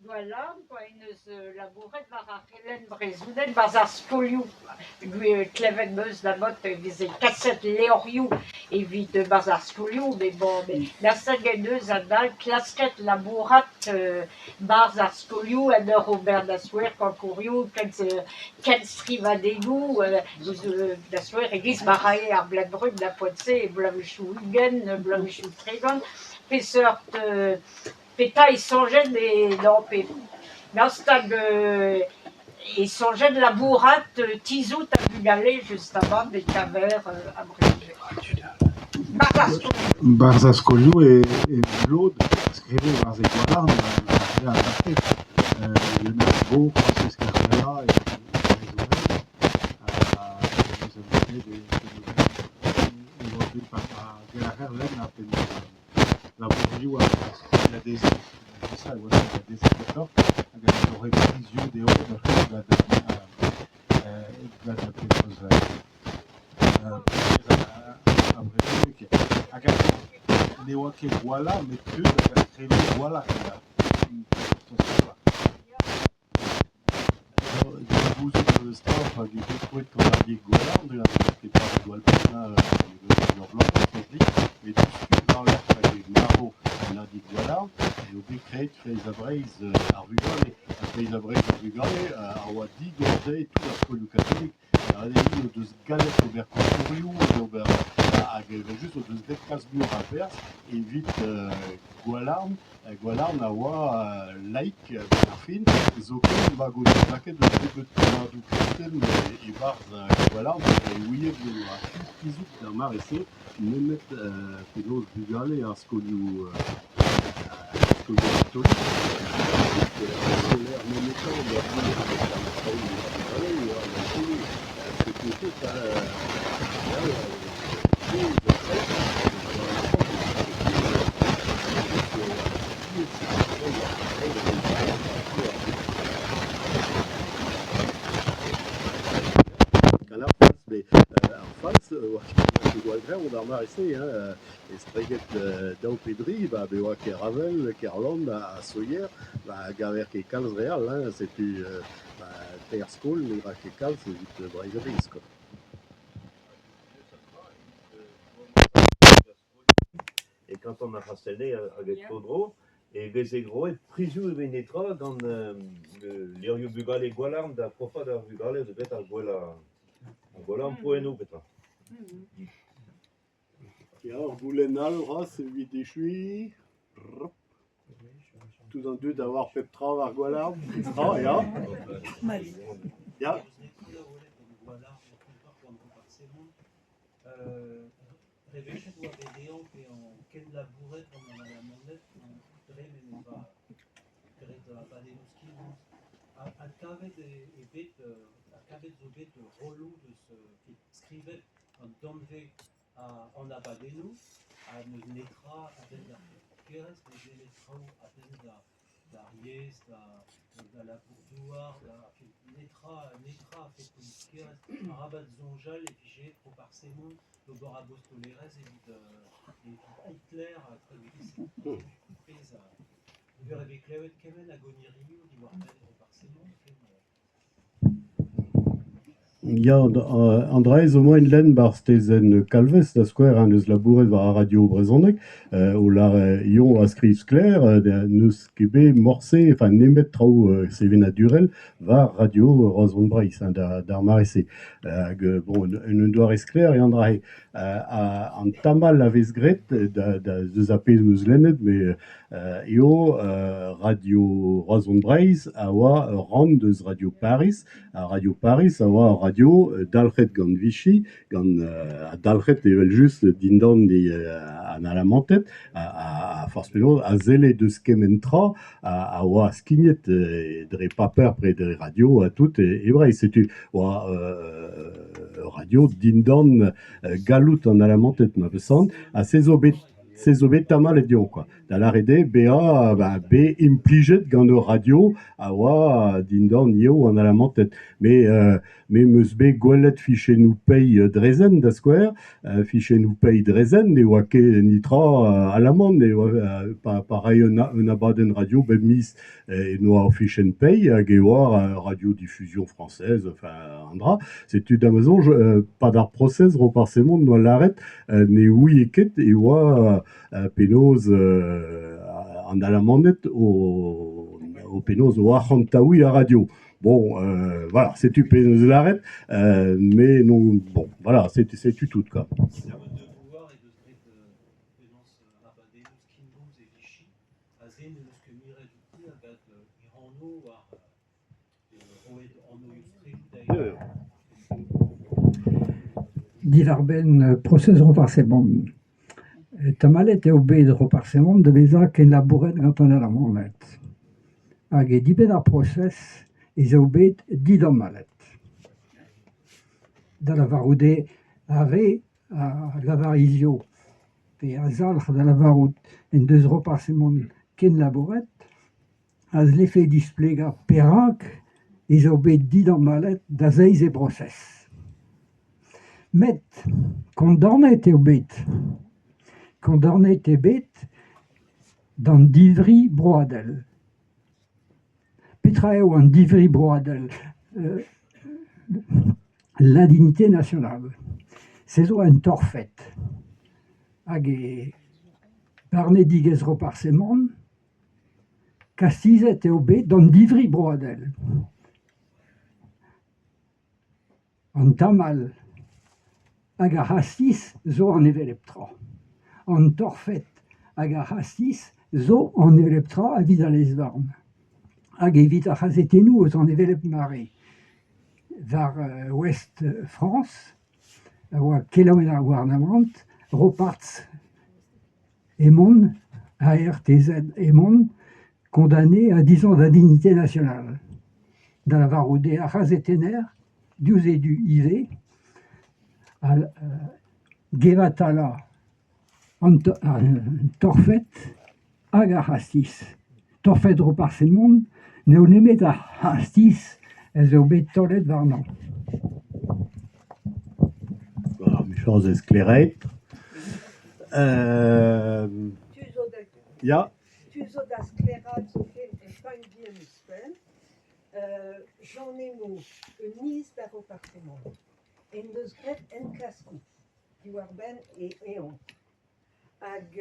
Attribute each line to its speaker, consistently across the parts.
Speaker 1: Voilà, quoi, une labouret war ar Helen Brezounet, baz ar skolioù, klevet meus da mot vez e kaset leorioù evit baz ar skolioù, mais bon, nastat gen eus a dal klasket labourat baz ar skolioù en ur ober da souer kankourioù, ken strivadennoù, da souer egiz marae ar blad brut da poetze e blavichou ugen, blavichou tregan, peseurt peta e sonjen non, Nastag et songeait de la bourrate tizout à Bugalé juste avant des cavers abrégés.
Speaker 2: Barzaskolioù et Blod skrivet war ze gwalarn a adaptet. Leonard Beau, Francis Carvela et la bourgeois la désir ça ouais la désir d'accord il aurait pris yeux des hauts de la chose les wake voilà mais que la très voilà vous êtes staff qui peut être comme des gola de la qui pas de doigt le blanc mais tout dans l'air des marot on a dit voilà et au décret les abraises arvugale les abraises arvugale à wadi gordé tout la scola catholique à l'église de galette au mercuriu à juste de Casbur à vers et vite Gualarn a wa laïc fin zoken va go paquet de du Christen et bars Gualarn et oui de la physique d'un maressé nemet pelos bugale à scolio catholique solaire nemetant de en face, on a remarqué, et Streget d'Au Pedri, Bewa qui Ravel, Kerlon, à Soyer, Gaver qui Calz Real, c'est plus Terre School, mais qui Calz, c'est vite Braiseris, quoi.
Speaker 3: Et quand on a rassemblé avec Podro, et les gros et prisou et Venetra dans l'Irio Bugal et Gualarm, da profa da Bugal, de bête à Gualarm pour nous, peut-être.
Speaker 2: Et alors, Boulenal, c'est vite échoui. Tout en deux d'avoir Peptra, Vargualarm. Ah, ya. Ya.
Speaker 4: Revechet oa vedean pe an ken labouret an la mondet an dremen eva gret abadennoù skivoù. A kavet e bet a kavet zo bet rollo deus skrivet an danve an abadennoù a neus netra a benn da kerez neus netra a benn da riez, da labourdouar, netra a fet koulz kerez a rabat zonjal e vije pro parsemont le bord à Bostolerez et Hitler a traduit pesa. Le verre avec Clévet Kemen à Goniriou, du Warpen au Parsemont.
Speaker 2: Ja, Andreis, au moins len bar stezen kalvez, da skouer an eus labouret war a radio brezhoneg, o lar ion a skriv skler, neus kebe morse, enfin nemet trao seven a durel, var radio Rozon Breiz, d'ar marese. Bon, un doar eskler, e andrahe, an tamal a vez gret, da deus a pez eus lennet, mais eo radio Rozon Breiz a oa ran deus radio Paris, a radio Paris a oa radio dalc'het gant Vichy, gant a dalc'het evel just dindan an alamantet, a force penaos a zele deus kementra, a oa skignet dre paper pre dre radio a tout e brei, setu oa radio dindan galout an alamantet ma pesan, a sezo bet c'est zo bet tamal et dion, quoi. Da la rede, B impliget gant ur radio, a oa dindan io an alamantet. Mais meus bet gwelet fichenou pei drezen da skouer, fichenou pei drezen, ne oa ket nitra alamant, ne oa pareil un abadenn radio, bet mis et noa fichen pei, hag e oa radiodiffusion française, enfin, andra. C'est d'Amazon, pas d'art process, reparsemont, noa l'arrêt, ne oui et ket, et oa penaos en alamandet au penaos o achantaoui à radio. Bon, voilà, c'est tu penaos l'arrêt, mais non, bon, voilà, c'est tu tout, quoi.
Speaker 4: Servant de pouvoir et de trait penance abadé, Skinboom et Vichy, à zen de ce que mire du coup, avec Irano, ou Roed Orno Yustri, d'ailleurs.
Speaker 5: Dilarben process reparsemont. Tamalet eo bet reparsemont de veza ken labouret gant an alamandet. Hag e dibet ar process ez eo bet didan malet. Da lavaroude ave a lavarizio pe a zalc'h da lavarout en deus reparsemont ken labouret, az l'efe displega perak ez eo bet didan malet da zeiz e process. Met kondornet eo bet. Kondornet eo bet d'an divri broadel. Petra eo an divri broadel l'indignité nationale. Se zo un torfet. Hag e barne digez reparsemont, kastizet eo bet d'an divri broadel. An tamal hag a hastiz zo an evelep tra. An torfet hag a hastiz zo an evelep tra a vid a lezvarn. Hag evit a c'hazetennoù eus an evelep mare. Var Ouest France, a oa kelomet ar gouarnamant, repartz emon, ARTZ emon, condamné à 10 ans d'indignité nationale. Da la varoude a c'hazetenner, diouz e du IV, gevatala an torfet hag a hastiz. Torfet reparsemont, ne o nemet a hastiz ez eo bet tollet warnan.
Speaker 2: Voilà, mes choses esclairet. Ja,
Speaker 6: Tu zo da sklerat zo ket en pain bien uspel. J'en ai mou un nis da repartement. En deus gret en kaskou. Di war ben e eon. Hag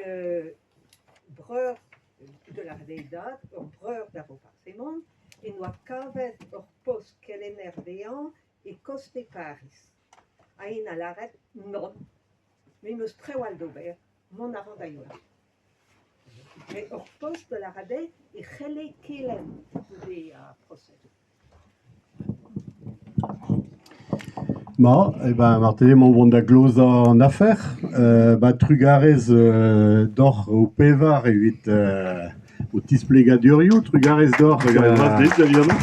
Speaker 6: breur de la redeidat, ur breur da repartement, en oa kavet ur post kelener vean e koste Paris. A en a laret non. Me meus prewal d'ober, mon avant d'ailleurs. Mais ur post de la redeit e c'helle kelen de a procès.
Speaker 2: ma, Martelé, mon bon da gloz en affaire, trugarez d'or au pevar evit au tisplega d'urio, trugarez d'or, évidemment.